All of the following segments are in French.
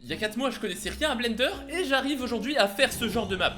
Il y a 4 mois je connaissais rien à Blender et j'arrive aujourd'hui à faire ce genre de map.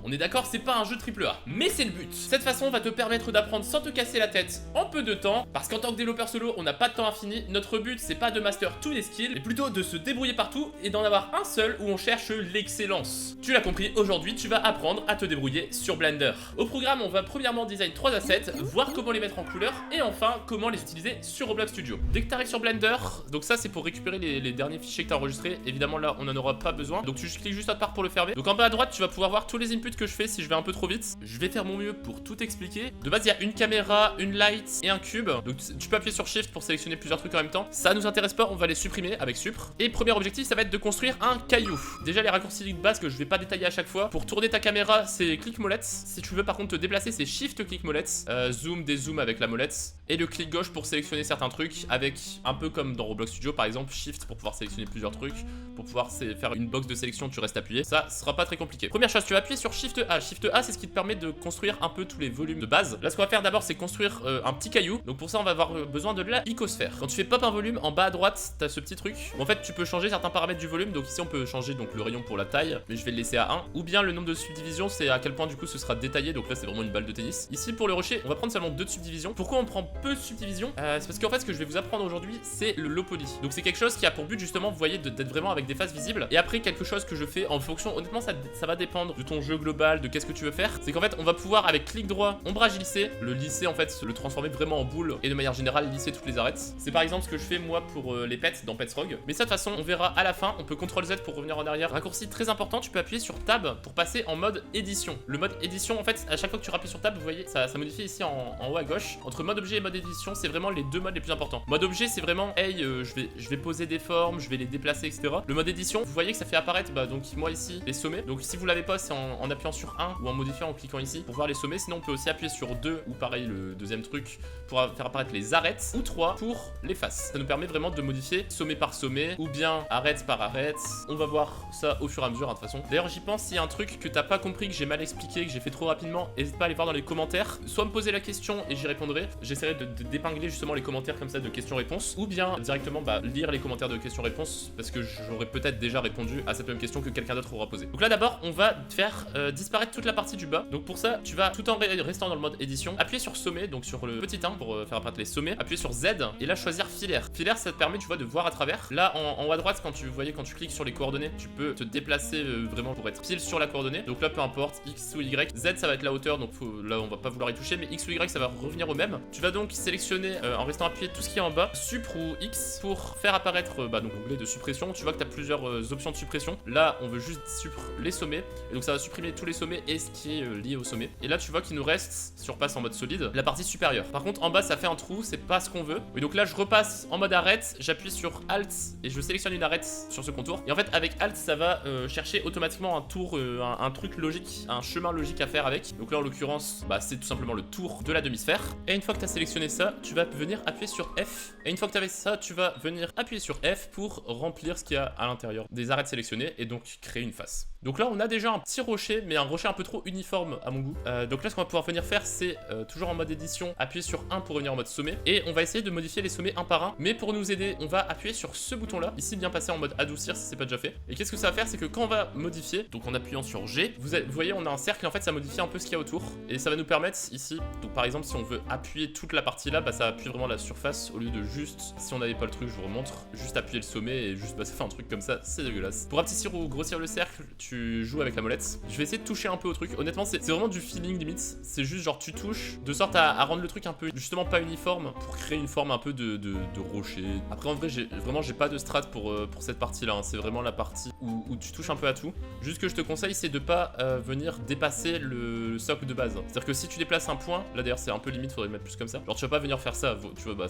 On est d'accord, c'est pas un jeu AAA, mais c'est le but. Cette façon va te permettre d'apprendre sans te casser la tête en peu de temps, parce qu'en tant que développeur solo, on n'a pas de temps infini. Notre but, c'est pas de master tous les skills, mais plutôt de se débrouiller partout et d'en avoir un seul où on cherche l'excellence. Tu l'as compris, aujourd'hui, tu vas apprendre à te débrouiller sur Blender. Au programme, on va premièrement design 3 assets, voir comment les mettre en couleur, et enfin, comment les utiliser sur Roblox Studio. Dès que tu arrives sur Blender, donc ça c'est pour récupérer les derniers fichiers que tu as enregistrés, évidemment là, on n'en aura pas besoin, donc tu cliques juste autre part pour le fermer. Donc en bas à droite, tu vas pouvoir voir tous les inputs que je fais si je vais un peu trop vite. Je vais faire mon mieux pour tout expliquer. De base, il y a une caméra, une light et un cube. Donc tu peux appuyer sur Shift pour sélectionner plusieurs trucs en même temps. Ça nous intéresse pas, on va les supprimer avec Supr. Et premier objectif, ça va être de construire un caillou. Déjà, les raccourcis de base que je vais pas détailler à chaque fois. Pour tourner ta caméra, c'est clic molette. Si tu veux par contre te déplacer, c'est Shift clic molette. Zoom, dézoom avec la molette. Et le clic gauche pour sélectionner certains trucs, avec un peu comme dans Roblox Studio par exemple, Shift pour pouvoir sélectionner plusieurs trucs. Pour pouvoir faire une box de sélection, tu restes appuyé. Ça sera pas très compliqué. Première chose, tu vas appuyer sur Shift A. Shift A, c'est ce qui te permet de construire un peu tous les volumes de base. Là, ce qu'on va faire d'abord, c'est construire un petit caillou. Donc pour ça, on va avoir besoin de la icosphère. Quand tu fais pop un volume, en bas à droite, t'as ce petit truc. En fait, tu peux changer certains paramètres du volume. Donc ici, on peut changer donc le rayon pour la taille, mais je vais le laisser à 1. Ou bien le nombre de subdivisions, c'est à quel point du coup ce sera détaillé. Donc là, c'est vraiment une balle de tennis. Ici, pour le rocher, on va prendre seulement 2 subdivisions. Pourquoi on prend peu de subdivisions? C'est parce qu'en fait, ce que je vais vous apprendre aujourd'hui, c'est le low poly. Donc c'est quelque chose qui a pour but justement, vous voyez, d'être vraiment avec des faces visibles. Et après, quelque chose que je fais en fonction, honnêtement, ça va dépendre de ton jeu global, de qu'est-ce que tu veux faire. C'est qu'en fait, on va pouvoir avec clic droit, ombrage lisser, le lisser en fait, le transformer vraiment en boule et de manière générale lisser toutes les arêtes. C'est par exemple ce que je fais moi pour les pets dans Pets Rogue. Mais ça de toute façon, on verra à la fin. On peut CTRL Z pour revenir en arrière. Raccourci très important, tu peux appuyer sur Tab pour passer en mode édition. Le mode édition, en fait, à chaque fois que tu rappuies sur Tab, vous voyez, ça modifie ici en haut à gauche. Entre mode objet et mode édition, c'est vraiment les deux modes les plus importants. Mode objet, c'est vraiment, hey, je vais poser des formes, je vais les déplacer, etc. Le mode édition, vous voyez que ça fait apparaître, donc moi ici, les sommets. Donc si vous l'avez pas, c'est en appuyant sur 1 ou en modifiant en cliquant ici pour voir les sommets. Sinon, on peut aussi appuyer sur 2 ou pareil le deuxième truc pour faire apparaître les arêtes, ou 3 pour les faces. Ça nous permet vraiment de modifier sommet par sommet ou bien arête par arête. On va voir ça au fur et à mesure, de toute façon. D'ailleurs, j'y pense, s'il y a un truc que t'as pas compris, que j'ai mal expliqué, que j'ai fait trop rapidement, n'hésite pas à aller voir dans les commentaires. Soit me poser la question et j'y répondrai. J'essaierai d'épingler justement les commentaires comme ça de questions-réponses, ou bien directement lire les commentaires de questions-réponses parce que j'aurais peut-être déjà répondu à cette même question que quelqu'un d'autre aura posé. Donc là d'abord, on va faire disparaître toute la partie du bas. Donc pour ça, tu vas tout en restant dans le mode édition, appuyer sur sommet, donc sur le petit 1 pour faire apparaître les sommets, appuyer sur Z et là choisir filaire. Filaire, ça te permet, tu vois, de voir à travers. Là en haut à droite, quand tu cliques sur les coordonnées, tu peux te déplacer vraiment pour être pile sur la coordonnée. Donc là, peu importe, X ou Y. Z, ça va être la hauteur, donc là on va pas vouloir y toucher, mais X ou Y, ça va revenir au même. Tu vas donc sélectionner en restant appuyé tout ce qui est en bas, Supr ou X pour faire apparaître donc l'onglet de suppression. Tu vois que tu as plusieurs options de suppression. Là, on veut juste Supr les sommets, et donc ça va supprimer tous les sommets et ce qui est lié au sommet. Et là, tu vois qu'il nous reste, si on repasse en mode solide, la partie supérieure. Par contre, en bas, ça fait un trou, c'est pas ce qu'on veut. Et donc là, je repasse en mode arête, j'appuie sur Alt et je sélectionne une arête sur ce contour. Et en fait, avec Alt, ça va chercher automatiquement un tour, un truc logique, un chemin logique à faire avec. Donc là, en l'occurrence, c'est tout simplement le tour de la demi-sphère. Et une fois que tu as sélectionné ça, tu vas venir appuyer sur F. Et une fois que tu avais ça, tu vas venir appuyer sur F pour remplir ce qu'il y a à l'intérieur des arêtes sélectionnées et donc créer une face. Donc là, on a déjà un petit rocher, mais un rocher un peu trop uniforme à mon goût. Donc là, ce qu'on va pouvoir venir faire, c'est toujours en mode édition, appuyer sur 1 pour revenir en mode sommet. Et on va essayer de modifier les sommets un par un. Mais pour nous aider, on va appuyer sur ce bouton-là. Ici, bien passer en mode adoucir si c'est pas déjà fait. Et qu'est-ce que ça va faire? C'est que quand on va modifier, donc en appuyant sur G, vous voyez, on a un cercle et en fait, ça modifie un peu ce qu'il y a autour. Et ça va nous permettre ici, donc par exemple, si on veut appuyer toute la partie là, ça appuie vraiment la surface au lieu de juste, si on n'avait pas le truc, je vous remontre, juste appuyer le sommet et juste ça fait un truc comme ça, c'est dégueulasse. Pour rapetisser ou grossir le cercle, tu joues avec la molette. Je vais essayer de toucher un peu au truc. Honnêtement, c'est vraiment du feeling limite. C'est juste genre tu touches de sorte à rendre le truc un peu justement pas uniforme pour créer une forme un peu de rocher. Après en vrai, j'ai pas de strat pour cette partie là. Hein. C'est vraiment la partie où tu touches un peu à tout. Juste que je te conseille, c'est de pas venir dépasser le socle de base. C'est-à-dire que si tu déplaces un point, là d'ailleurs c'est un peu limite, faudrait le mettre plus comme ça. Genre tu vas pas venir faire ça, tu vois,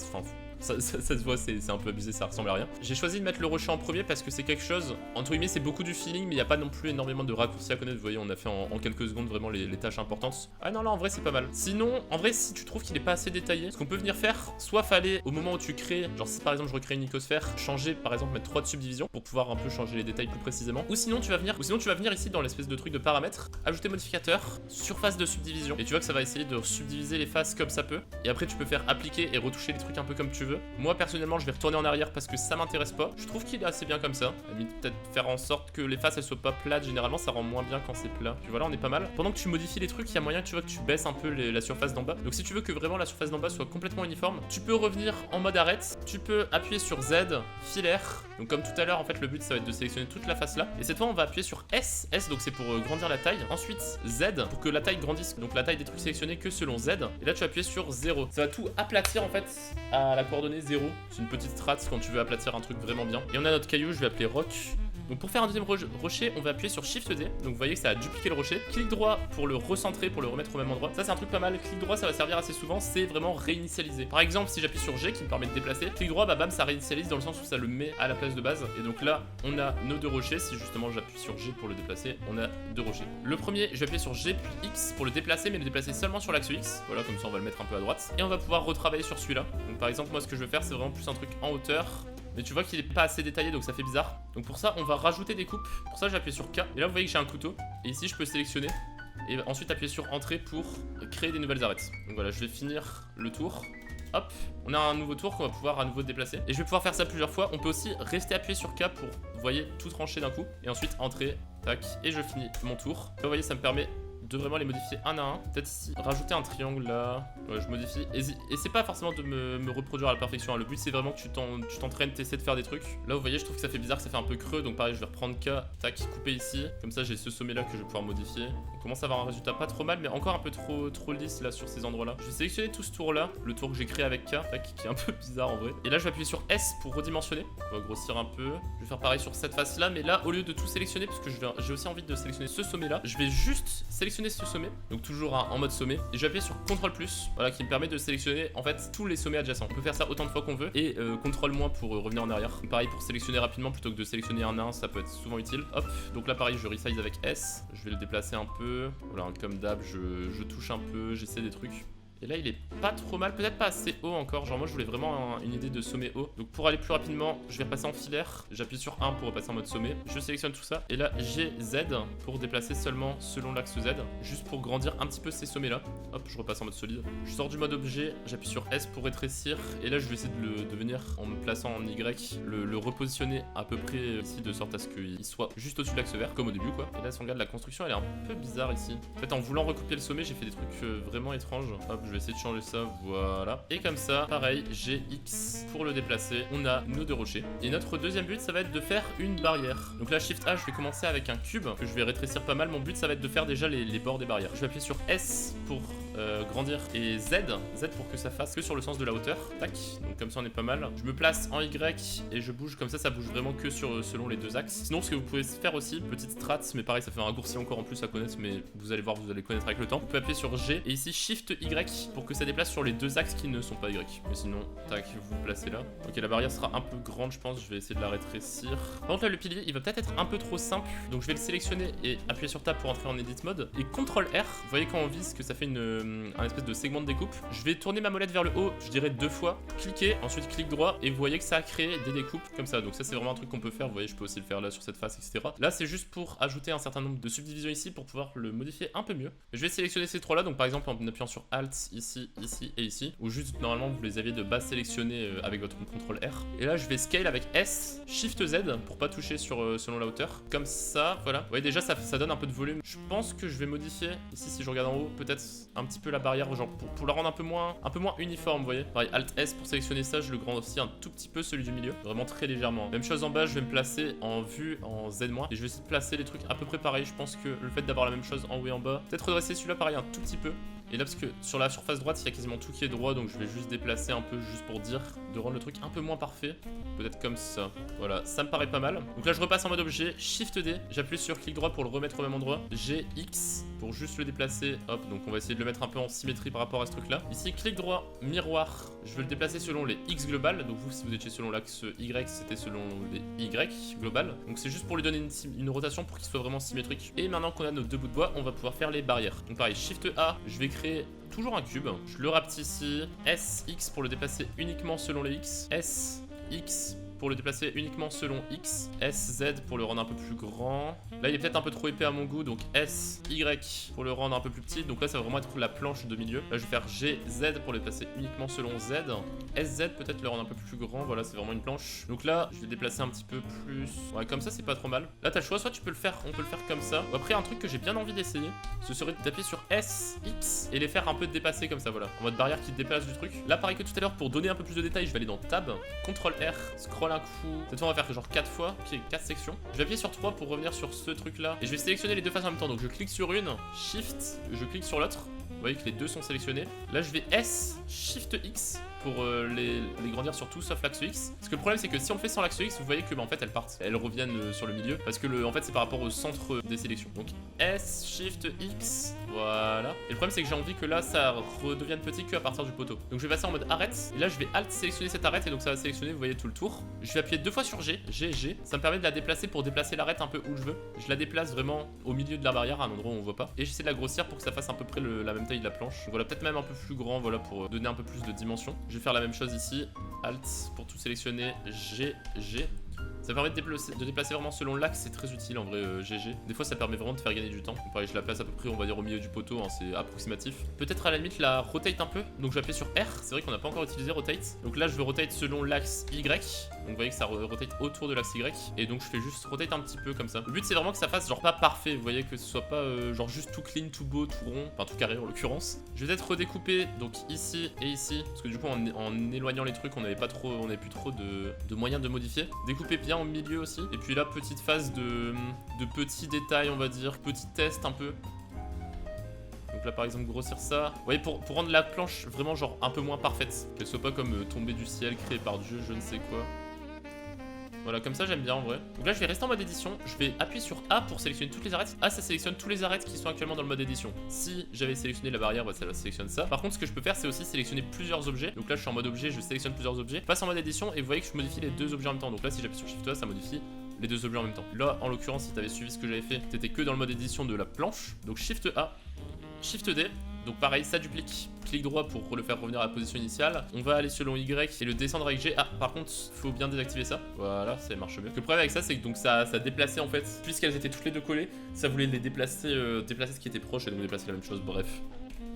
ça se voit, c'est un peu abusé, ça ressemble à rien. J'ai choisi de mettre le rocher en premier parce que c'est quelque chose, entre guillemets, c'est beaucoup du feeling, mais il n'y a pas non plus énormément de raccourcis à connaître. Vous voyez, on a fait en quelques secondes vraiment les tâches importantes. Ah non, là en vrai c'est pas mal. Sinon, en vrai, si tu trouves qu'il est pas assez détaillé, ce qu'on peut venir faire, soit fallait au moment où tu crées, genre si par exemple je recrée une icosphère, changer par exemple, mettre 3 de subdivisions pour pouvoir un peu changer les détails plus précisément. Ou sinon tu vas venir ici dans l'espèce de truc de paramètres, ajouter modificateur, surface de subdivision. Et tu vois que ça va essayer de subdiviser les faces comme ça peut. Et après tu peux faire appliquer et retoucher les trucs un peu comme tu veux. veux. Moi personnellement je vais retourner en arrière parce que ça m'intéresse pas. Je trouve qu'il est assez bien comme ça. Peut-être faire en sorte que les faces elles soient pas plates. Généralement ça rend moins bien quand c'est plat. Tu vois là on est pas mal. Pendant que tu modifies les trucs, il y a moyen que tu vois que tu baisses un peu la surface d'en bas. Donc si tu veux que vraiment la surface d'en bas soit complètement uniforme, tu peux revenir en mode arrête. Tu peux appuyer sur Z, filaire. Donc comme tout à l'heure en fait le but ça va être de sélectionner toute la face là. Et cette fois on va appuyer sur S. S donc c'est pour grandir la taille. Ensuite Z pour que la taille grandisse. Donc la taille des trucs sélectionnés que selon Z. Et là tu vas appuyer sur 0. Ça va tout aplatir en fait à la coordonnée 0. C'est une petite strat quand tu veux aplatir un truc vraiment bien. Et on a notre caillou, je vais appeler roc. Donc pour faire un deuxième rocher, on va appuyer sur Shift D. Donc vous voyez que ça a dupliqué le rocher. Clic droit pour le recentrer, pour le remettre au même endroit. Ça c'est un truc pas mal. Clic droit ça va servir assez souvent, c'est vraiment réinitialiser. Par exemple si j'appuie sur G qui me permet de déplacer, clic droit bah bam ça réinitialise dans le sens où ça le met à la place de base. Et donc là on a nos deux rochers. Si justement j'appuie sur G pour le déplacer, on a deux rochers. Le premier je vais appuyer sur G puis X pour le déplacer, mais le déplacer seulement sur l'axe X. Voilà comme ça on va le mettre un peu à droite. Et on va pouvoir retravailler sur celui-là. Donc par exemple moi ce que je veux faire c'est vraiment plus un truc en hauteur. Mais tu vois qu'il est pas assez détaillé donc ça fait bizarre. Donc pour ça on va rajouter des coupes. Pour ça j'appuie sur K. Et là vous voyez que j'ai un couteau. Et ici je peux sélectionner. Et ensuite appuyer sur entrée pour créer des nouvelles arêtes. Donc voilà je vais finir le tour. Hop, on a un nouveau tour qu'on va pouvoir à nouveau déplacer. Et je vais pouvoir faire ça plusieurs fois. On peut aussi rester appuyé sur K pour, vous voyez, tout trancher d'un coup. Et ensuite entrer, tac, et je finis mon tour. Là vous voyez ça me permet de vraiment les modifier un à un. Peut-être ici, rajouter un triangle là. Ouais, je modifie. Et c'est pas forcément de me reproduire à la perfection. Hein. Le but, c'est vraiment que tu t'entraînes, t'essaies de faire des trucs. Là, vous voyez, je trouve que ça fait bizarre, que ça fait un peu creux. Donc, pareil, je vais reprendre K, tac, couper ici. Comme ça, j'ai ce sommet là que je vais pouvoir modifier. On commence à avoir un résultat pas trop mal, mais encore un peu trop lisse là sur ces endroits là. Je vais sélectionner tout ce tour là, le tour que j'ai créé avec K, tac, qui est un peu bizarre en vrai. Et là, je vais appuyer sur S pour redimensionner. On va grossir un peu. Je vais faire pareil sur cette face là, mais là, au lieu de tout sélectionner, parce que j'ai aussi envie de sélectionner ce sommet là, je vais juste sélectionner ce sommet. Donc toujours en mode sommet. Et je vais appuyer sur CTRL+, voilà, qui me permet de sélectionner en fait tous les sommets adjacents. On peut faire ça autant de fois qu'on veut. Et CTRL- pour revenir en arrière. Donc, pareil pour sélectionner rapidement plutôt que de sélectionner un à un, ça peut être souvent utile. Hop, donc là pareil je resize avec S. Je vais le déplacer un peu. Voilà, comme d'hab, je touche un peu, j'essaie des trucs. Et là il est pas trop mal, peut-être pas assez haut encore. Genre moi je voulais vraiment une idée de sommet haut. Donc pour aller plus rapidement, je vais repasser en filaire. J'appuie sur 1 pour repasser en mode sommet. Je sélectionne tout ça. Et là j'ai Z pour déplacer seulement selon l'axe Z. Juste pour grandir un petit peu ces sommets là. Hop, je repasse en mode solide. Je sors du mode objet, j'appuie sur S pour rétrécir. Et là je vais essayer de venir en me plaçant en Y, le repositionner à peu près ici de sorte à ce qu'il soit juste au-dessus de l'axe vert, comme au début quoi. Et là si on regarde la construction elle est un peu bizarre ici. En fait en voulant recopier le sommet j'ai fait des trucs vraiment étranges. Hop, je vais essayer de changer ça, voilà. Et comme ça, pareil, j'ai X pour le déplacer. On a nos deux rochers. Et notre deuxième but, ça va être de faire une barrière. Donc là, Shift A, je vais commencer avec un cube que je vais rétrécir pas mal. Mon but, ça va être de faire déjà les bords des barrières. Je vais appuyer sur S pour grandir et Z pour que ça fasse que sur le sens de la hauteur. Tac, donc comme ça, on est pas mal. Je me place en Y et je bouge comme ça bouge vraiment que selon les deux axes. Sinon, ce que vous pouvez faire aussi, petite strat, mais pareil, ça fait un raccourci encore en plus à connaître, mais vous allez voir, vous allez connaître avec le temps. Vous pouvez appuyer sur G et ici Shift Y pour que ça déplace sur les deux axes qui ne sont pas Y. Mais sinon, tac, vous vous placez là. Ok, la barrière sera un peu grande, je pense. Je vais essayer de la rétrécir. Par contre, là, le pilier, il va peut-être être un peu trop simple. Donc, je vais le sélectionner et appuyer sur Tab pour entrer en Edit Mode. Et CTRL R, vous voyez quand on vise que ça fait un espèce de segment de découpe. Je vais tourner ma molette vers le haut, je dirais 2 fois. Cliquer, ensuite clic droit. Et vous voyez que ça a créé des découpes comme ça. Donc, ça, c'est vraiment un truc qu'on peut faire. Vous voyez, je peux aussi le faire là sur cette face, etc. Là, c'est juste pour ajouter un certain nombre de subdivisions ici pour pouvoir le modifier un peu mieux. Je vais sélectionner ces trois là. Donc, par exemple, en appuyant sur Alt ici, ici et ici. Ou juste normalement vous les aviez de base sélectionnés avec votre CTRL R. Et là je vais scale avec S, Shift Z pour pas toucher selon la hauteur. Comme ça, voilà. Vous voyez déjà ça donne un peu de volume. Je pense que je vais modifier ici si je regarde en haut peut-être un petit peu la barrière genre pour la rendre un peu moins uniforme, vous voyez. Pareil Alt S pour sélectionner ça, je le grandis un tout petit peu celui du milieu, vraiment très légèrement. Même chose en bas, je vais me placer en vue en Z- et je vais essayer de placer les trucs à peu près pareil. Je pense que le fait d'avoir la même chose en haut et en bas, peut-être redresser celui-là pareil un tout petit peu. Et là parce que sur la surface droite il y a quasiment tout qui est droit, donc je vais juste déplacer un peu juste pour dire de rendre le truc un peu moins parfait. Peut-être comme ça. Voilà, ça me paraît pas mal. Donc là je repasse en mode objet, Shift D, j'appuie sur clic droit pour le remettre au même endroit, G, X pour juste le déplacer. Hop, donc on va essayer de le mettre un peu en symétrie par rapport à ce truc là. Ici clic droit, miroir, je veux le déplacer selon les X globales. Donc vous si vous étiez selon l'axe Y, c'était selon les Y globales. Donc c'est juste pour lui donner une rotation pour qu'il soit vraiment symétrique. Et maintenant qu'on a nos deux bouts de bois, on va pouvoir faire les barrières. Donc pareil, Shift A, je vais créer toujours un cube, je le rapetisse ici, S, X pour le déplacer uniquement selon les X, S, X pour le déplacer uniquement selon X. S, Z pour le rendre un peu plus grand. Là il est peut-être un peu trop épais à mon goût, donc S, Y pour le rendre un peu plus petit. Donc là ça va vraiment être la planche de milieu. Là je vais faire G, Z pour le déplacer uniquement selon Z. S, Z peut-être le rendre un peu plus grand, voilà c'est vraiment une planche. Donc là je vais déplacer un petit peu plus. Ouais comme ça c'est pas trop mal. Là t'as le choix, soit tu peux le faire, on peut le faire comme ça. Ou après un truc que j'ai bien envie d'essayer, ce serait d'appuyer sur S, X et les faire un peu dépasser comme ça, voilà. En mode barrière qui dépasse du truc. Là pareil que tout à l'heure, pour donner un peu plus de détails, je vais aller dans Tab, CTRL R, scroll un coup. Cette fois on va faire genre 4 fois, ok 4 sections. Je vais appuyer sur 3 pour revenir sur ce truc là. Et je vais sélectionner les deux faces en même temps. Donc je clique sur une, Shift, je clique sur l'autre. Vous voyez que les deux sont sélectionnés. Là je vais S, Shift X pour les grandir sur tout sauf l'axe X. Parce que le problème c'est que si on le fait sans l'axe X, vous voyez que en fait elles partent. Elles reviennent sur le milieu. Parce que en fait c'est par rapport au centre des sélections. Donc S, Shift X, voilà. Et le problème c'est que j'ai envie que là ça redevienne petit que à partir du poteau. Donc je vais passer en mode arrête. Et là je vais Alt sélectionner cette arête. Et donc ça va sélectionner, vous voyez tout le tour. Je vais appuyer 2 fois sur G, G, G. Ça me permet de la déplacer pour déplacer l'arête un peu où je veux. Je la déplace vraiment au milieu de la barrière, à un endroit où on voit pas. Et j'essaie de la grossir pour que ça fasse à peu près la même taille de la planche. Donc voilà, peut-être même un peu plus grand, voilà, pour donner un peu plus de dimension. Je vais faire la même chose ici. Alt pour tout sélectionner, G, G. Ça permet de déplacer vraiment selon l'axe, c'est très utile en vrai GG. Des fois ça permet vraiment de faire gagner du temps. Donc, pareil je la place à peu près on va dire au milieu du poteau, hein, c'est approximatif. Peut-être à la limite la rotate un peu. Donc je vais appuyer sur R, c'est vrai qu'on n'a pas encore utilisé rotate. Donc là je veux rotate selon l'axe Y. Donc vous voyez que ça rotate autour de l'axe Y. Et donc je fais juste rotate un petit peu comme ça. Le but c'est vraiment que ça fasse genre pas parfait, vous voyez que ce soit pas genre juste tout clean, tout beau, tout rond. Enfin tout carré en l'occurrence. Je vais peut-être redécouper donc ici et ici. Parce que du coup en éloignant les trucs on n'avait plus trop de moyens de modifier. Découper bien au milieu aussi. Et puis là, petite phase de petits détails, on va dire. Petit test un peu. Donc là, par exemple, grossir ça. Vous voyez, pour rendre la planche vraiment genre un peu moins parfaite. Qu'elle soit pas comme tombée du ciel, créée par Dieu, je ne sais quoi. Voilà, comme ça j'aime bien en vrai. Donc là je vais rester en mode édition, je vais appuyer sur A pour sélectionner toutes les arêtes. A ça sélectionne tous les arêtes qui sont actuellement dans le mode édition. Si j'avais sélectionné la barrière, bah, ça sélectionne ça. Par contre ce que je peux faire c'est aussi sélectionner plusieurs objets. Donc là je suis en mode objet, je sélectionne plusieurs objets. Je passe en mode édition et vous voyez que je modifie les deux objets en même temps. Donc là si j'appuie sur Shift A ça modifie les deux objets en même temps. Là en l'occurrence si tu avais suivi ce que j'avais fait, t'étais que dans le mode édition de la planche. Donc Shift A, Shift D. Donc pareil, ça duplique. Clic droit pour le faire revenir à la position initiale. On va aller selon Y et le descendre avec G. Ah, par contre, faut bien désactiver ça. Voilà, ça marche mieux. Le problème avec ça, c'est que donc ça déplaçait en fait. Puisqu'elles étaient toutes les deux collées, ça voulait les déplacer, déplacer ce qui était proche et donc déplacer la même chose. Bref.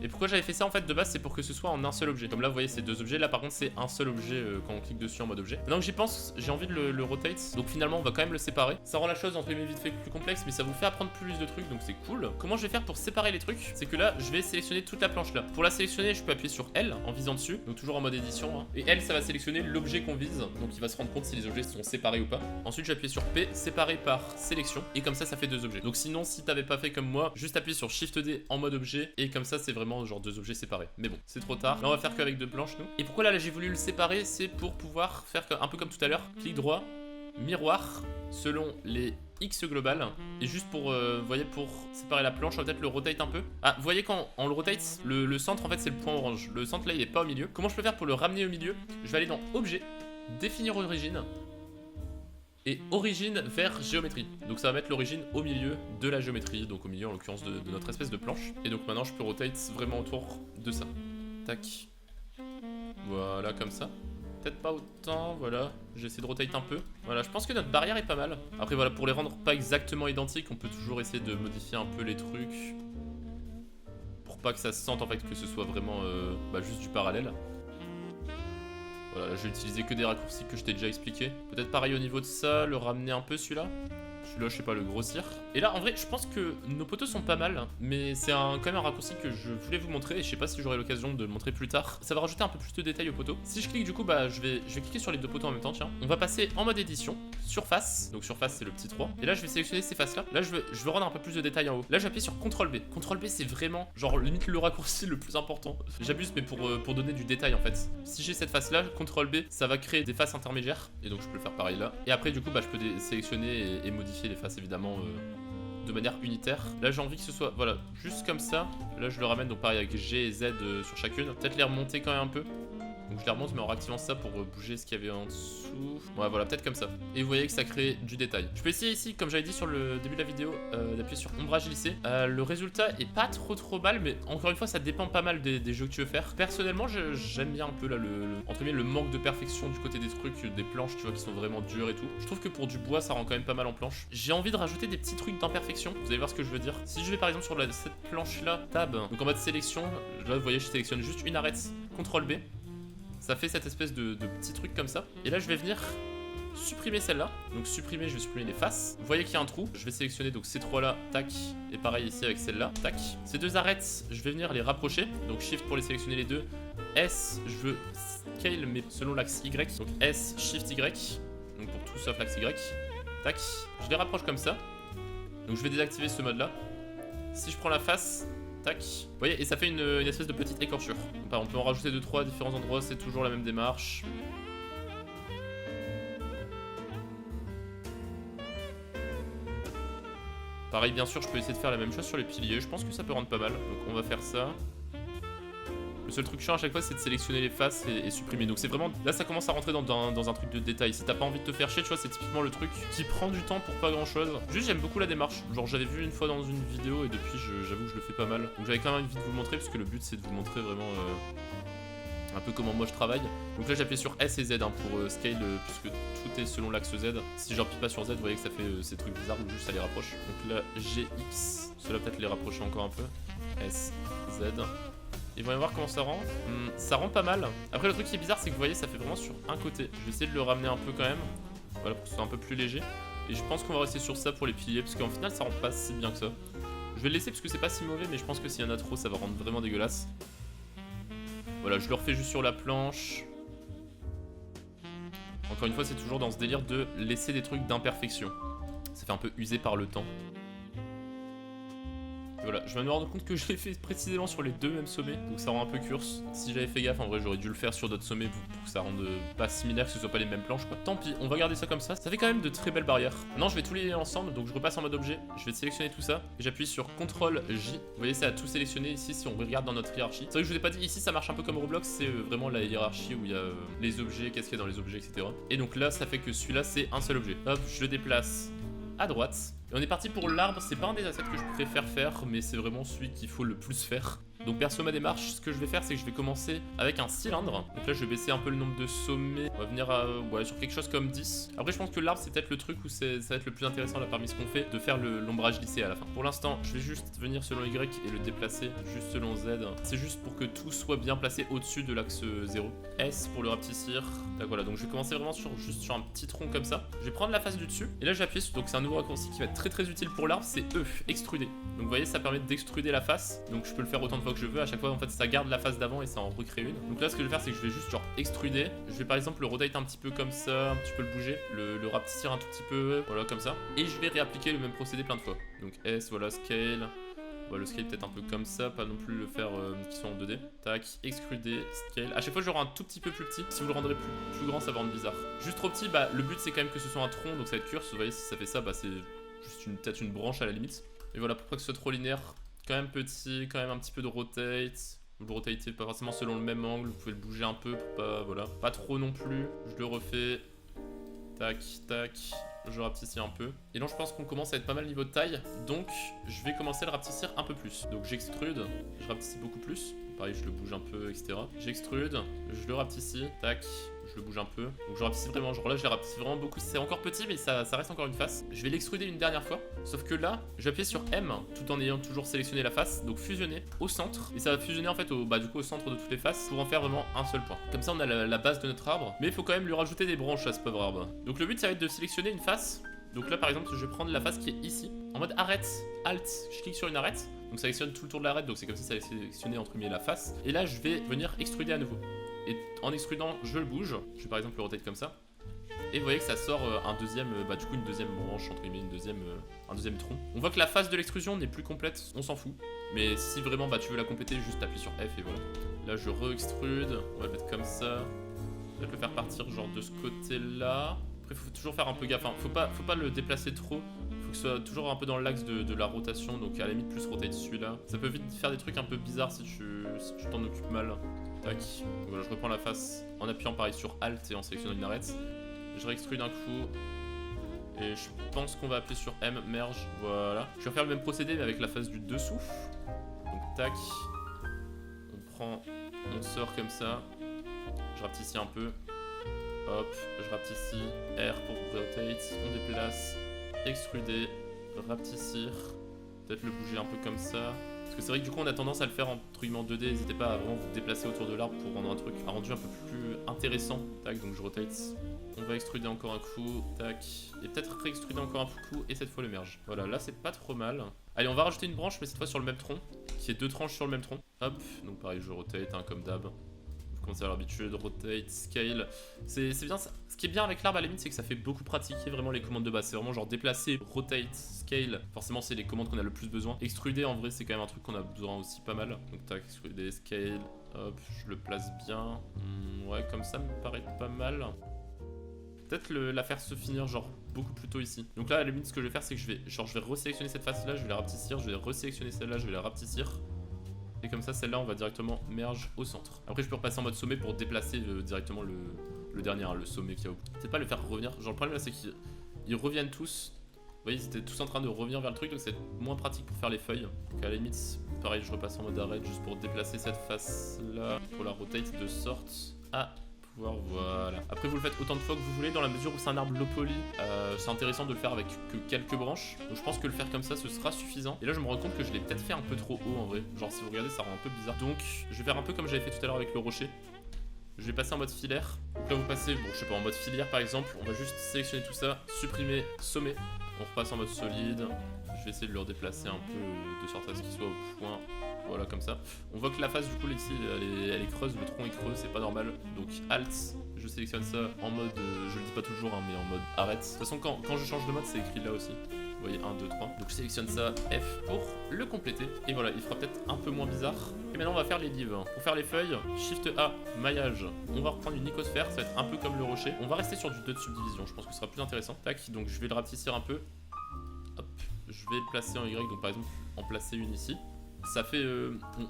Et pourquoi j'avais fait ça en fait de base, c'est pour que ce soit en un seul objet. Comme là vous voyez c'est deux objets, là par contre c'est un seul objet quand on clique dessus en mode objet. Maintenant que j'y pense, j'ai envie de le rotate, donc finalement on va quand même le séparer. Ça rend la chose entre guillemets vite fait plus complexe, mais ça vous fait apprendre plus de trucs, donc c'est cool. Comment je vais faire pour séparer les trucs? C'est que là je vais sélectionner toute la planche là. Pour la sélectionner je peux appuyer sur L en visant dessus, donc toujours en mode édition, hein. Et L ça va sélectionner l'objet qu'on vise, donc il va se rendre compte si les objets sont séparés ou pas. Ensuite je vais appuyer sur P, séparé par sélection, et comme ça fait deux objets. Donc sinon si t'avais pas fait comme moi, juste appuyer sur Shift D en mode objet, et comme ça c'est vraiment genre deux objets séparés. Mais bon, c'est trop tard. Là, on va faire qu'avec deux planches, nous. Et pourquoi là j'ai voulu le séparer? C'est pour pouvoir faire un peu comme tout à l'heure. Clic droit, miroir, selon les X global. Et juste pour, vous voyez, pour séparer la planche, on va peut-être le rotate un peu. Ah, vous voyez quand on le rotate, le centre, en fait, c'est le point orange. Le centre, là, il est pas au milieu. Comment je peux faire pour le ramener au milieu? Je vais aller dans Objet, définir origine. Et origine vers géométrie. Donc ça va mettre l'origine au milieu de la géométrie, donc au milieu en l'occurrence de notre espèce de planche. Et donc maintenant je peux rotate vraiment autour de ça. Tac. Voilà comme ça. Peut-être pas autant, voilà. J'essaie de rotate un peu. Voilà, je pense que notre barrière est pas mal. Après voilà, pour les rendre pas exactement identiques, on peut toujours essayer de modifier un peu les trucs. Pour pas que ça se sente en fait que ce soit vraiment juste du parallèle. Voilà, là je vais utiliser que des raccourcis que je t'ai déjà expliqué. Peut-être pareil au niveau de ça, le ramener un peu celui-là. Celui-là, je sais pas, le grossir. Et là, en vrai, je pense que nos poteaux sont pas mal. Mais c'est quand même un raccourci que je voulais vous montrer. Et je sais pas si j'aurai l'occasion de le montrer plus tard. Ça va rajouter un peu plus de détails aux poteaux. Si je clique, du coup, bah, je vais cliquer sur les deux poteaux en même temps, tiens. On va passer en mode édition, surface. Donc surface, c'est le petit 3. Et là, je vais sélectionner ces faces-là. Là, je veux rendre un peu plus de détails en haut. Là, j'appuie sur CTRL B. CTRL B, c'est vraiment, genre, limite le raccourci le plus important. J'abuse, mais pour donner du détail, en fait. Si j'ai cette face-là, CTRL B, ça va créer des faces intermédiaires. Et donc, je peux le faire pareil là. Et après, du coup, bah, je peux sélectionner et modifier les faces, évidemment. De manière unitaire. Là j'ai envie que ce soit, voilà, juste comme ça. Là je le ramène donc pareil avec G et Z sur chacune. Peut-être les remonter quand même un peu. Donc je les remonte mais en réactivant ça pour bouger ce qu'il y avait en dessous. Ouais voilà, peut-être comme ça. Et vous voyez que ça crée du détail. Je peux essayer ici, comme j'avais dit sur le début de la vidéo, d'appuyer sur ombrage lissé. Le résultat est pas trop mal, mais encore une fois ça dépend pas mal des jeux que tu veux faire. Personnellement j'aime bien un peu là entre guillemets le manque de perfection du côté des trucs, des planches tu vois qui sont vraiment dures et tout. Je trouve que pour du bois ça rend quand même pas mal en planche. J'ai envie de rajouter des petits trucs d'imperfection, vous allez voir ce que je veux dire. Si je vais par exemple sur cette planche là, tab, donc en mode sélection, là vous voyez je sélectionne juste une arête, CTRL B. Ça fait cette espèce de petit truc comme ça. Et là je vais venir supprimer celle-là. Donc supprimer, je vais supprimer les faces. Vous voyez qu'il y a un trou. Je vais sélectionner donc ces trois là, tac. Et pareil ici avec celle-là, tac. Ces deux arêtes, je vais venir les rapprocher. Donc Shift pour les sélectionner les deux. S, je veux scale mais selon l'axe Y. Donc S, Shift Y. Donc pour tout sauf l'axe Y. Tac. Je les rapproche comme ça. Donc je vais désactiver ce mode là. Si je prends la face, tac. Vous voyez, et ça fait une espèce de petite écorchure. On peut en rajouter 2-3 à différents endroits, c'est toujours la même démarche. Pareil, bien sûr, je peux essayer de faire la même chose sur les piliers. Je pense que ça peut rendre pas mal. Donc on va faire ça. Le seul truc chiant à chaque fois, c'est de sélectionner les faces et supprimer. Donc c'est vraiment... Là, ça commence à rentrer dans un truc de détail. Si t'as pas envie de te faire chier, tu vois, c'est typiquement le truc qui prend du temps pour pas grand-chose. Juste, j'aime beaucoup la démarche. Genre, j'avais vu une fois dans une vidéo et depuis, j'avoue que je le fais pas mal. Donc j'avais quand même envie de vous le montrer, parce que le but, c'est de vous montrer vraiment... un peu comment moi je travaille. Donc là j'appuie sur S et Z hein, pour scale puisque tout est selon l'axe Z. Si j'appuie pas sur Z, vous voyez que ça fait ces trucs bizarres où juste ça les rapproche. Donc là GX, cela peut-être les rapprocher encore un peu. S, Z. Et voyons voir comment ça rend. Ça rend pas mal. Après le truc qui est bizarre c'est que vous voyez ça fait vraiment sur un côté. Je vais essayer de le ramener un peu quand même. Voilà pour que ce soit un peu plus léger. Et je pense qu'on va rester sur ça pour les piliers parce qu'en final ça rend pas si bien que ça. Je vais le laisser parce que c'est pas si mauvais mais je pense que s'il y en a trop ça va rendre vraiment dégueulasse. Voilà, je le refais juste sur la planche. Encore une fois, c'est toujours dans ce délire de laisser des trucs d'imperfection. Ça fait un peu usé par le temps. Et voilà, je viens de me rendre compte que je l'ai fait précisément sur les deux mêmes sommets, donc ça rend un peu curse. Si j'avais fait gaffe, en vrai, j'aurais dû le faire sur d'autres sommets pour que ça rende pas similaire, que ce soit pas les mêmes planches, quoi. Tant pis, on va garder ça comme ça. Ça fait quand même de très belles barrières. Maintenant, je vais tout lier ensemble, donc je repasse en mode objet. Je vais sélectionner tout ça et j'appuie sur CTRL J. Vous voyez, ça a tout sélectionné ici si on regarde dans notre hiérarchie. C'est vrai que je vous ai pas dit, ici ça marche un peu comme Roblox, c'est vraiment la hiérarchie où il y a les objets, qu'est-ce qu'il y a dans les objets, etc. Et donc là, ça fait que celui-là, c'est un seul objet. Hop, je le déplace à droite. Et on est parti pour l'arbre, c'est pas un des assets que je préfère faire, mais c'est vraiment celui qu'il faut le plus faire. Donc perso ma démarche, ce que je vais faire c'est que je vais commencer avec un cylindre. Donc là je vais baisser un peu le nombre de sommets. On va venir sur quelque chose comme 10. Après je pense que l'arbre c'est peut-être le truc où ça va être le plus intéressant là parmi ce qu'on fait, de faire l'ombrage lissé à la fin. Pour l'instant je vais juste venir selon Y et le déplacer juste selon Z. C'est juste pour que tout soit bien placé au-dessus de l'axe 0. S pour le rapetissir. Donc voilà, donc je vais commencer vraiment juste sur un petit tronc comme ça. Je vais prendre la face du dessus et là j'appuie sur, donc c'est un nouveau raccourci qui va être très utile pour l'arbre, c'est E, extruder. Donc vous voyez ça permet d'extruder la face. Donc je peux le faire autant de fois que je veux, à chaque fois en fait ça garde la face d'avant et ça en recrée une. Donc là ce que je vais faire c'est que je vais juste genre extruder. Je vais par exemple le rotate un petit peu comme ça, un petit peu le bouger, le rapetissir un tout petit peu, voilà comme ça. Et je vais réappliquer le même procédé plein de fois. Donc S, voilà, scale. Voilà, le scale peut-être un peu comme ça, pas non plus le faire qui soit en 2D. Tac, extruder, scale. À chaque fois j'aurai un tout petit peu plus petit. Si vous le rendrez plus grand ça va rendre bizarre. Juste trop petit, bah le but c'est quand même que ce soit un tronc, donc ça va être curse. Vous voyez si ça fait ça, bah c'est juste peut-être une branche à la limite. Et voilà, pour pas que ce soit trop linéaire, quand même petit, quand même un petit peu de rotate. Vous le rotatez pas forcément selon le même angle, vous pouvez le bouger un peu pour pas, voilà, pas trop non plus. Je le refais, tac, tac, je rapetissais un peu. Et là je pense qu'on commence à être pas mal niveau de taille, donc je vais commencer à le rapetissir un peu plus. Donc j'extrude, je rapetissis beaucoup plus. Pareil, je le bouge un peu, etc. J'extrude, je le rapetissis, tac, je le bouge un peu. Donc je rapetissis vraiment, genre là je les rapetissis vraiment beaucoup. C'est encore petit mais ça reste encore une face. Je vais l'extruder une dernière fois. Sauf que là, je vais appuyer sur M tout en ayant toujours sélectionné la face. Donc fusionner au centre. Et ça va fusionner en fait du coup au centre de toutes les faces pour en faire vraiment un seul point. Comme ça on a la base de notre arbre. Mais il faut quand même lui rajouter des branches à ce pauvre arbre. Donc le but ça va être de sélectionner une face. Donc là par exemple je vais prendre la face qui est ici. En mode arrête, alt, je clique sur une arête. Donc ça sélectionne tout le tour de l'arête, donc c'est comme si ça allait sélectionner entre guillemets la face. Et là je vais venir extruder à nouveau. Et en extrudant, je le bouge. Je vais par exemple le rotate comme ça. Et vous voyez que ça sort un deuxième, du coup une deuxième branche, entre guillemets, un deuxième tronc. On voit que la phase de l'extrusion n'est plus complète, on s'en fout. Mais si vraiment tu veux la compléter, juste appuie sur F et voilà. Là je re-extrude, on va le mettre comme ça. Je vais le faire partir genre de ce côté-là. Après faut toujours faire un peu gaffe, hein. Faut pas le déplacer trop. Faut que ce soit toujours un peu dans l'axe de la rotation, donc à la limite plus rotate celui-là. Ça peut vite faire des trucs un peu bizarres si tu t'en occupes mal. Tac. Voilà, je reprends la face en appuyant pareil sur Alt et en sélectionnant une arête. Je réextrue d'un coup. Et je pense qu'on va appuyer sur M, merge, voilà. Je vais refaire le même procédé mais avec la face du dessous. Donc tac. On prend, on sort comme ça. Je rapetissis un peu. Hop, je rapetissis. R pour rotate, on déplace. Extruder, rapetissir. Peut-être le bouger un peu comme ça. Parce que c'est vrai que du coup on a tendance à le faire entre guillemets en 2D. N'hésitez pas à vraiment vous déplacer autour de l'arbre pour rendre un rendu un peu plus intéressant. Tac, donc je rotate. On va extruder encore un coup, tac, et peut-être réextruder encore un coup, et cette fois le merge. Voilà, là c'est pas trop mal. Allez, on va rajouter une branche, mais cette fois sur le même tronc, qui est 2 tranches sur le même tronc. Hop, donc pareil, je rotate, hein, comme d'hab. Vous commencez à l'habitude, rotate, scale. C'est bien ça. Ce qui est bien avec l'arbre à la limite, c'est que ça fait beaucoup pratiquer vraiment les commandes de base. C'est vraiment genre déplacer, rotate, scale. Forcément, c'est les commandes qu'on a le plus besoin. Extruder, en vrai, c'est quand même un truc qu'on a besoin aussi pas mal. Donc tac, extruder, scale. Hop, je le place bien. Ouais, comme ça me paraît pas mal. Peut-être la faire se finir genre beaucoup plus tôt ici. Donc là à la limite ce que je vais faire c'est que je vais resélectionner cette face là, je vais la rapetissir, je vais resélectionner celle-là, je vais la rapetissir. Et comme ça celle-là on va directement merge au centre. Après je peux repasser en mode sommet pour déplacer directement le dernier, hein, le sommet qui est au bout. C'est pas le faire revenir, genre le problème là c'est qu'ils reviennent tous. Vous voyez ils étaient tous en train de revenir vers le truc donc c'est moins pratique pour faire les feuilles. Donc à la limite pareil je repasse en mode arrête juste pour déplacer cette face là, pour la rotate de sorte à... Voilà. Après vous le faites autant de fois que vous voulez dans la mesure où c'est un arbre low poly. C'est intéressant de le faire avec que quelques branches. Donc je pense que le faire comme ça ce sera suffisant. Et là je me rends compte que je l'ai peut-être fait un peu trop haut en vrai. Genre si vous regardez ça rend un peu bizarre. Donc je vais faire un peu comme j'avais fait tout à l'heure avec le rocher. Je vais passer en mode filaire. Donc là vous passez, bon je sais pas, en mode filière par exemple. On va juste sélectionner tout ça, supprimer sommet. On repasse en mode solide. Je vais essayer de le redéplacer un peu de sorte à ce qu'il soit au point. Voilà comme ça. On voit que la face du coup ici elle est creuse, le tronc est creux, c'est pas normal. Donc Alt, je sélectionne ça en mode, je le dis pas toujours hein, mais en mode arrête. De toute façon quand je change de mode c'est écrit là aussi. Vous voyez 1, 2, 3. Donc je sélectionne ça F pour le compléter. Et voilà, il fera peut-être un peu moins bizarre. Et maintenant on va faire les livres. Pour faire les feuilles, Shift A, maillage. On va reprendre une icosphère, ça va être un peu comme le rocher. On va rester sur du 2 de subdivision, je pense que ce sera plus intéressant. Tac, donc je vais le rapetissir un peu. Hop, je vais le placer en Y, donc par exemple en placer une ici. Ça fait,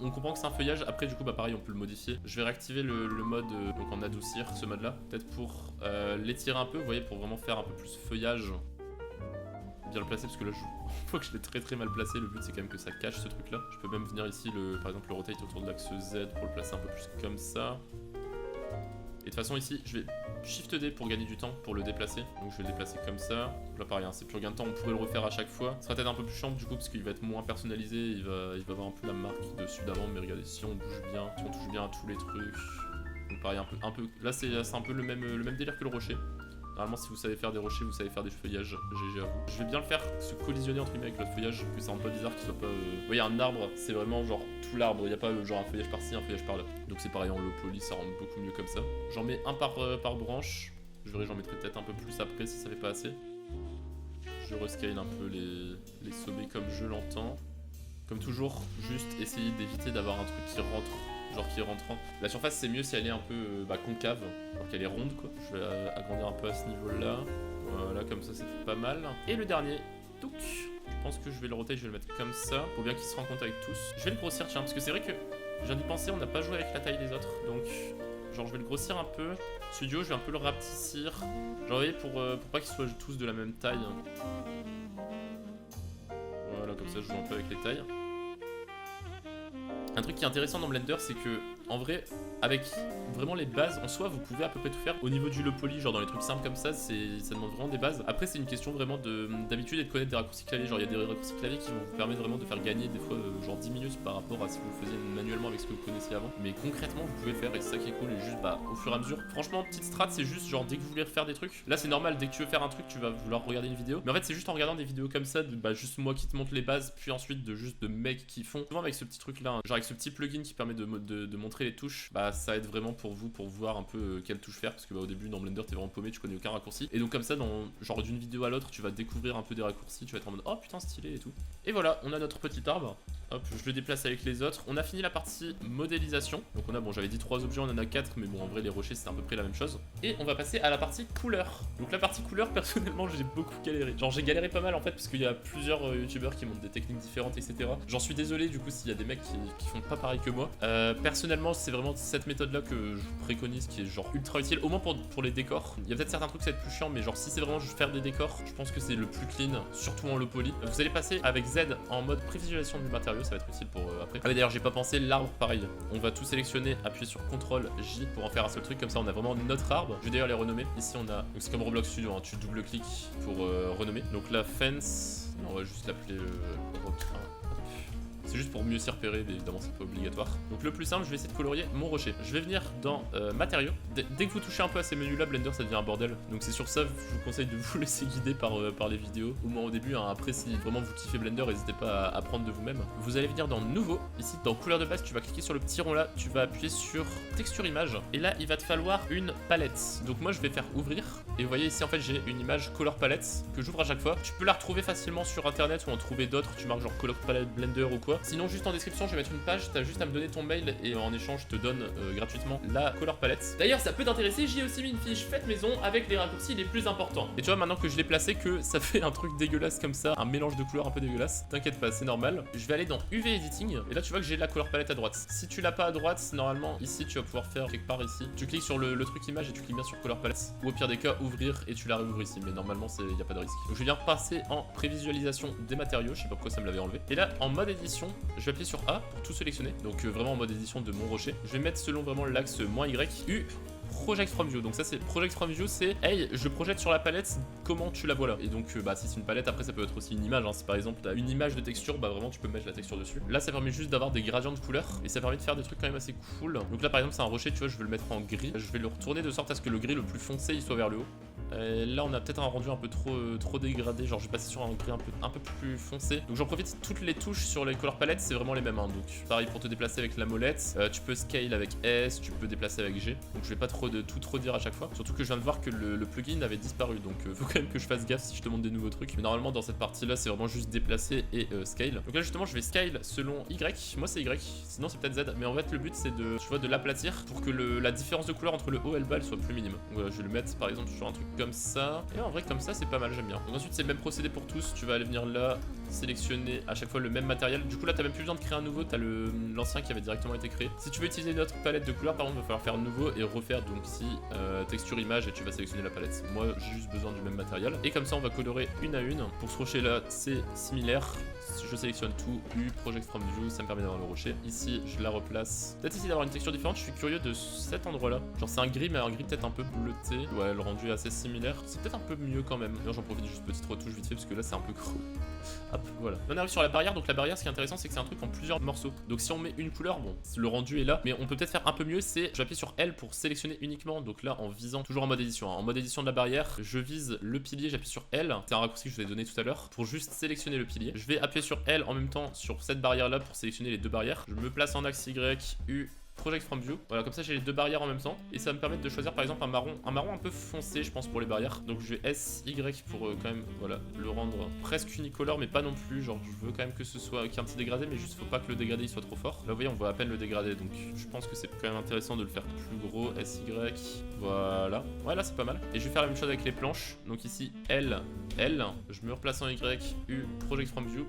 on comprend que c'est un feuillage, après du coup bah pareil on peut le modifier. Je vais réactiver le mode, donc en adoucir ce mode là, peut-être pour l'étirer un peu, vous voyez, pour vraiment faire un peu plus feuillage. Bien le placer parce que là on voit que je l'ai très mal placé, le but c'est quand même que ça cache ce truc là. Je peux même venir ici, par exemple le rotate autour de l'axe Z pour le placer un peu plus comme ça. Et de toute façon ici je vais Shift D pour gagner du temps pour le déplacer. Donc je vais le déplacer comme ça. Là pareil hein, c'est plus gain de temps, on pourrait le refaire à chaque fois. Ce sera peut-être un peu plus chiant du coup parce qu'il va être moins personnalisé. Il va avoir un peu la marque dessus d'avant. Mais regardez, si on bouge bien, si on touche bien à tous les trucs. Donc pareil un peu. Là c'est un peu le même délire que le rocher. Normalement si vous savez faire des rochers, vous savez faire des feuillages, GG à vous. Je vais bien le faire se collisionner entre guillemets avec l'autre feuillage, que ça rende pas bizarre, qu'il soit pas... Vous voyez un arbre, c'est vraiment genre tout l'arbre, il n'y a pas genre un feuillage par-ci, un feuillage par-là. Donc c'est pareil en low poly, ça rend beaucoup mieux comme ça. J'en mets un par branche, je verrai j'en mettrai peut-être un peu plus après si ça fait pas assez. Je rescale un peu les sommets comme je l'entends. Comme toujours, juste essayer d'éviter d'avoir un truc qui rentre. Genre qui est rentrant. La surface c'est mieux si elle est un peu concave, alors qu'elle est ronde quoi. Je vais agrandir un peu à ce niveau là. Voilà, comme ça c'est pas mal. Et le dernier, touc. Je pense que je vais le roter, je vais le mettre comme ça, pour bien qu'il se rende compte avec tous. Je vais le grossir tiens, parce que c'est vrai que je viens d'y penser, on n'a pas joué avec la taille des autres. Donc genre je vais le grossir un peu. Studio je vais un peu le rapetissir. Genre vous voyez pour pas qu'ils soient tous de la même taille. Voilà, comme ça je joue un peu avec les tailles. Un truc qui est intéressant dans Blender, c'est que, en vrai, avec vraiment les bases, en soi, vous pouvez à peu près tout faire. Au niveau du low poly, genre dans les trucs simples comme ça, ça demande vraiment des bases. Après, c'est une question vraiment d'habitude et de connaître des raccourcis clavier. Genre, il y a des raccourcis clavier qui vont vous permettre vraiment de faire gagner des fois, genre 10 minutes par rapport à si vous le faisiez manuellement avec ce que vous connaissiez avant. Mais concrètement, vous pouvez le faire et c'est ça qui est cool. Et juste, au fur et à mesure. Franchement, petite strat, c'est juste genre dès que vous voulez refaire des trucs. Là, c'est normal, dès que tu veux faire un truc, tu vas vouloir regarder une vidéo. Mais en fait, c'est juste en regardant des vidéos comme ça, juste moi qui te montre les bases, puis ensuite de mecs qui font. Souvent avec ce petit truc là, genre avec ce petit plugin qui permet de montrer les touches, ça aide vraiment pour vous pour voir un peu quelle touche faire parce que au début dans Blender t'es vraiment paumé, tu connais aucun raccourci et donc comme ça dans genre d'une vidéo à l'autre tu vas découvrir un peu des raccourcis, tu vas être en mode oh putain stylé et tout. Et voilà, on a notre petit arbre. Hop, je le déplace avec les autres. On a fini la partie modélisation. Donc on a, bon, j'avais dit 3 objets, on en a 4, mais bon, en vrai, les rochers, c'est à peu près la même chose. Et on va passer à la partie couleur. Donc la partie couleur, personnellement, j'ai beaucoup galéré. Genre, j'ai galéré pas mal en fait, parce qu'il y a plusieurs youtubeurs qui montrent des techniques différentes, etc. J'en suis désolé, du coup, s'il y a des mecs qui font pas pareil que moi. Personnellement, c'est vraiment cette méthode-là que je vous préconise, qui est genre ultra utile, au moins pour les décors. Il y a peut-être certains trucs, ça va être plus chiant, mais genre, si c'est vraiment juste faire des décors, je pense que c'est le plus clean, surtout en low poly. Vous allez passer avec Z en mode prévisualisation du matériau, ça va être utile pour après. Ah oui, d'ailleurs, j'ai pas pensé, l'arbre, pareil. On va tout sélectionner, appuyer sur CTRL J pour en faire un seul truc, comme ça on a vraiment notre arbre. Je vais d'ailleurs les renommer. Ici on a, donc c'est comme Roblox Studio, hein, tu double-cliques pour renommer. Donc la fence, on va juste l'appeler requin. C'est juste pour mieux s'y repérer, mais évidemment c'est pas obligatoire. Donc le plus simple, je vais essayer de colorier mon rocher. Je vais venir dans matériaux. Dès que vous touchez un peu à ces menus là, Blender ça devient un bordel. Donc c'est sur ça, je vous conseille de vous laisser guider par les vidéos. Au moins au début, hein. Après si vraiment vous kiffez Blender, n'hésitez pas à apprendre de vous-même. Vous allez venir dans nouveau, ici dans couleur de base, tu vas cliquer sur le petit rond là, tu vas appuyer sur texture image. Et là il va te falloir une palette. Donc moi je vais faire ouvrir. Et vous voyez ici en fait j'ai une image color palette que j'ouvre à chaque fois. Tu peux la retrouver facilement sur internet ou en trouver d'autres, tu marques genre color palette Blender ou quoi. Sinon juste en description je vais mettre une page, t'as juste à me donner ton mail et en échange je te donne gratuitement la color palette. D'ailleurs ça peut t'intéresser, j'y ai aussi mis une fiche faite maison avec les raccourcis les plus importants. Et tu vois maintenant que je l'ai placé que ça fait un truc dégueulasse comme ça, un mélange de couleurs un peu dégueulasse. T'inquiète pas, c'est normal. Je vais aller dans UV Editing et là tu vois que j'ai la color palette à droite. Si tu l'as pas à droite, normalement ici tu vas pouvoir faire quelque part ici. Tu cliques sur le truc image et tu cliques bien sur color palette. Ou au pire des cas ouvrir et tu la réouvres ici, mais normalement il n'y a pas de risque. Donc je viens passer en prévisualisation des matériaux, je sais pas pourquoi ça me l'avait enlevé. Et là en mode édition, je vais appuyer sur A pour tout sélectionner. Donc vraiment en mode édition de mon rocher. Je vais mettre selon vraiment l'axe -Y, U, Project from View. Donc ça c'est Project from View, c'est hey, je projette sur la palette, comment tu la vois là. Et donc bah si c'est une palette, après ça peut être aussi une image, hein. Si par exemple t'as une image de texture, bah vraiment tu peux mettre la texture dessus. Là ça permet juste d'avoir des gradients de couleurs et ça permet de faire des trucs quand même assez cool. Donc là par exemple c'est un rocher, tu vois, je vais le mettre en gris. Je vais le retourner de sorte à ce que le gris le plus foncé il soit vers le haut. Là on a peut-être un rendu un peu trop dégradé, genre je vais passer sur un gris un peu plus foncé. Donc j'en profite, toutes les touches sur les color palettes c'est vraiment les mêmes, hein. Donc pareil pour te déplacer avec la molette, tu peux scale avec S, tu peux déplacer avec G. Donc je vais pas trop dire à chaque fois, surtout que je viens de voir que le plugin avait disparu, donc faut quand même que je fasse gaffe si je te montre des nouveaux trucs. Mais normalement dans cette partie là c'est vraiment juste déplacer et scale. Donc là justement je vais scale selon Y, moi c'est Y, sinon c'est peut-être Z, mais en fait le but c'est de l'aplatir pour que la différence de couleur entre le haut et le bas elle soit plus minime. Donc voilà, je vais le mettre par exemple sur un truc comme ça, et en vrai comme ça c'est pas mal, j'aime bien. Donc ensuite c'est le même procédé pour tous, tu vas aller venir là, sélectionner à chaque fois le même matériel. Du coup là t'as même plus besoin de créer un nouveau, t'as l'ancien qui avait directement été créé. Si tu veux utiliser une autre palette de couleurs par contre il va falloir faire nouveau et refaire donc ici texture image et tu vas sélectionner la palette. Moi j'ai juste besoin du même matériel. Et comme ça on va colorer une à une. Pour ce rocher là c'est similaire. Je sélectionne tout, U, Project from View, ça me permet d'avoir le rocher. Ici je la replace. Peut-être ici d'avoir une texture différente, je suis curieux de cet endroit là. Genre c'est un gris mais un gris peut-être un peu bleuté. Ouais le rendu est assez similaire. C'est peut-être un peu mieux quand même. J'en profite juste petite retouche vite fait parce que là c'est un peu gros. Hop voilà. On arrive sur la barrière, donc la barrière ce qui est intéressant c'est que c'est un truc en plusieurs morceaux. Donc si on met une couleur, bon le rendu est là, mais on peut peut-être faire un peu mieux, c'est j'appuie sur L pour sélectionner uniquement. Donc là en visant, toujours en mode édition, hein. En mode édition de la barrière, je vise le pilier, j'appuie sur L. C'est un raccourci que je vous ai donné tout à l'heure pour juste sélectionner le pilier. Je vais appuyer sur L en même temps sur cette barrière là pour sélectionner les deux barrières. Je me place en axe Y, U, Project from View. Voilà, comme ça j'ai les deux barrières en même temps et ça va me permettre de choisir par exemple un marron un peu foncé je pense pour les barrières. Donc je vais SY pour quand même voilà le rendre presque unicolore mais pas non plus, genre je veux quand même que ce soit qu'il y ait un petit dégradé mais juste faut pas que le dégradé il soit trop fort. Là vous voyez on voit à peine le dégradé donc je pense que c'est quand même intéressant de le faire plus gros. SY, voilà. Ouais là c'est pas mal. Et je vais faire la même chose avec les planches. Donc ici L, je me replace en Y, U, Project from View.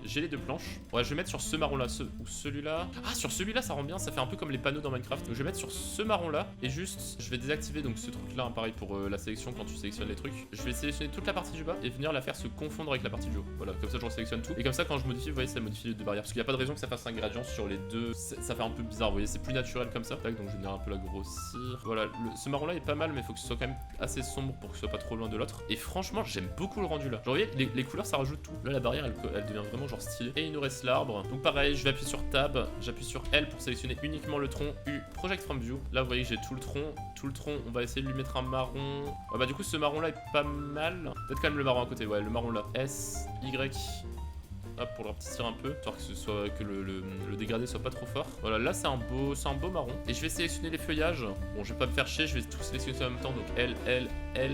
J'ai les deux planches. Ouais, je vais mettre sur ce marron là, ou celui-là. Ah, sur celui-là, ça rend bien, ça fait un peu comme les panneaux dans Minecraft. Donc je vais mettre sur ce marron là et juste, je vais désactiver donc ce truc là, hein, pareil pour la sélection quand tu sélectionnes les trucs. Je vais sélectionner toute la partie du bas et venir la faire se confondre avec la partie du haut. Voilà, comme ça je sélectionne tout. Et comme ça quand je modifie, vous voyez, ça modifie les deux barrières. Parce qu'il n'y a pas de raison que ça fasse un gradient sur les deux. Ça fait un peu bizarre, vous voyez, c'est plus naturel comme ça. Tac, donc je vais venir un peu la grossir. Voilà, ce marron là est pas mal, mais il faut que ce soit quand même assez sombre pour que ce soit pas trop loin de l'autre. Et franchement, j'aime beaucoup le rendu là. Genre, vous voyez, les couleurs ça rajoute tout. Là, la barrière elle devient vraiment genre stylée. Et il nous reste l'arbre. Donc pareil, je vais appuyer sur Tab, j'appuie sur L pour sélectionner uniquement le tronc, U, Project from View. Là vous voyez que j'ai tout le tronc, on va essayer de lui mettre un marron. Ouais, bah du coup ce marron là est pas mal. Peut-être quand même le marron à côté, ouais le marron là. S, Y. Hop, pour le rapetisser un peu, histoire que le dégradé soit pas trop fort. Voilà, là c'est un beau marron. Et je vais sélectionner les feuillages. Bon, je vais pas me faire chier, je vais tout sélectionner en même temps. Donc L,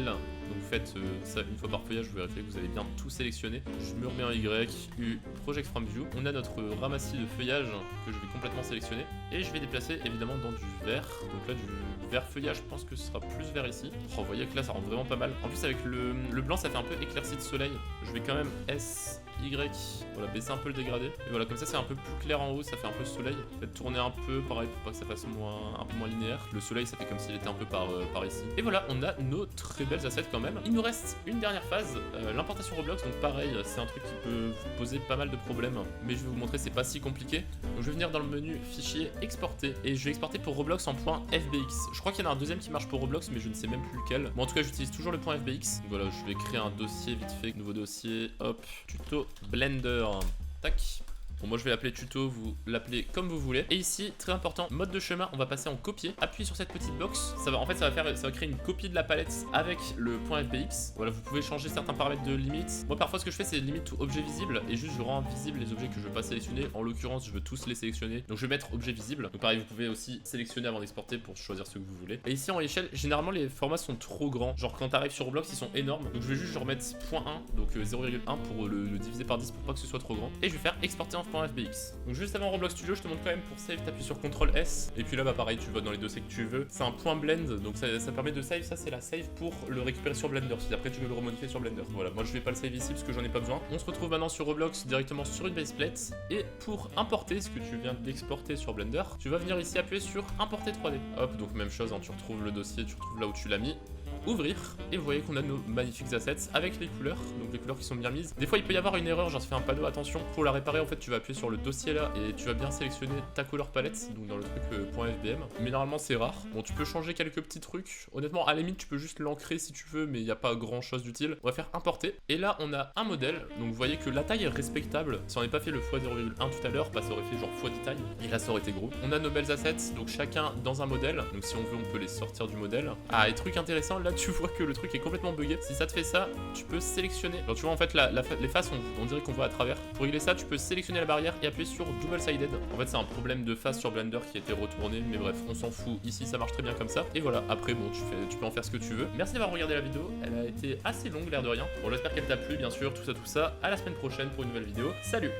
donc faites ça une fois par feuillage, vous vérifiez que vous avez bien tout sélectionné. Je me remets un Y, U, Project from View. On a notre ramassis de feuillage que je vais complètement sélectionner. Et je vais déplacer évidemment dans du vert. Donc là, du vert feuillage, je pense que ce sera plus vert ici. Oh, vous voyez que là, ça rend vraiment pas mal. En plus, avec le blanc, ça fait un peu éclairci de soleil. Je vais quand même S, Y, voilà, baisser un peu le dégradé. Et voilà, comme ça, c'est un peu plus clair en haut, ça fait un peu soleil. Peut-être tourner un peu, pareil, pour pas que ça fasse un peu moins linéaire. Le soleil, ça fait comme s'il était un peu par ici. Et voilà, on a nos très belles assets quand même. Il nous reste une dernière phase, l'importation Roblox. Donc pareil, c'est un truc qui peut vous poser pas mal de problèmes. Mais je vais vous montrer, c'est pas si compliqué. Donc je vais venir dans le menu fichier, exporter. Et je vais exporter pour Roblox en .fbx. Je crois qu'il y en a un deuxième qui marche pour Roblox, mais je ne sais même plus lequel. Bon, en tout cas, j'utilise toujours le .fbx. Donc voilà, je vais créer un dossier vite fait, nouveau dossier, hop, tuto Blender. Tac. Bon, moi je vais l'appeler tuto, vous l'appelez comme vous voulez. Et ici, très important, mode de chemin, on va passer en copier. Appuyez sur cette petite box. Ça va créer une copie de la palette avec le .fbx. Voilà, vous pouvez changer certains paramètres de limite. Moi parfois ce que je fais c'est limite tout objet visible et juste je rends visible les objets que je veux pas sélectionner. En l'occurrence, je veux tous les sélectionner. Donc je vais mettre objet visible. Donc pareil, vous pouvez aussi sélectionner avant d'exporter pour choisir ce que vous voulez. Et ici en échelle, généralement les formats sont trop grands. Genre quand t'arrives sur Roblox, ils sont énormes. Donc je vais juste remettre 0.1, donc 0,1 pour le diviser par 10 pour pas que ce soit trop grand. Et je vais faire exporter en .fbx. Donc juste avant Roblox Studio, je te montre quand même pour save, t'appuies sur CTRL S. Et puis là, bah pareil, tu vas dans les dossiers que tu veux. C'est un point blend, donc ça permet de save. Ça, c'est la save pour le récupérer sur Blender. Si après tu veux le remodifier sur Blender. Voilà, moi je vais pas le save ici parce que j'en ai pas besoin. On se retrouve maintenant sur Roblox directement sur une baseplate. Et pour importer ce que tu viens d'exporter sur Blender, tu vas venir ici appuyer sur importer 3D. Hop, donc même chose, hein, tu retrouves le dossier, tu retrouves là où tu l'as mis. Ouvrir, et vous voyez qu'on a nos magnifiques assets avec les couleurs, donc les couleurs qui sont bien mises. Des fois il peut y avoir une erreur, genre ça fait un panneau, attention, pour la réparer en fait tu vas appuyer sur le dossier là et tu vas bien sélectionner ta couleur palette, donc dans le truc .fbm, mais normalement c'est rare. Bon, tu peux changer quelques petits trucs, honnêtement à la limite tu peux juste l'ancrer si tu veux, mais il n'y a pas grand chose d'utile. On va faire importer, et là on a un modèle, donc vous voyez que la taille est respectable. Si on n'avait pas fait le x0,1 tout à l'heure, bah ça aurait fait genre x 10 taille, et là ça aurait été gros. On a nos belles assets, donc chacun dans un modèle, donc si on veut on peut les sortir du modèle. Ah, et truc intéressant, là tu vois que le truc est complètement bugué. Si ça te fait ça, tu peux sélectionner. Alors tu vois en fait les faces, on dirait qu'on voit à travers. Pour régler ça, tu peux sélectionner la barrière et appuyer sur double sided. En fait c'est un problème de face sur Blender qui a été retourné, mais bref, on s'en fout. Ici ça marche très bien comme ça. Et voilà, après bon, tu peux en faire ce que tu veux. Merci d'avoir regardé la vidéo, elle a été assez longue l'air de rien. Bon, j'espère qu'elle t'a plu bien sûr, tout ça. À la semaine prochaine pour une nouvelle vidéo. Salut!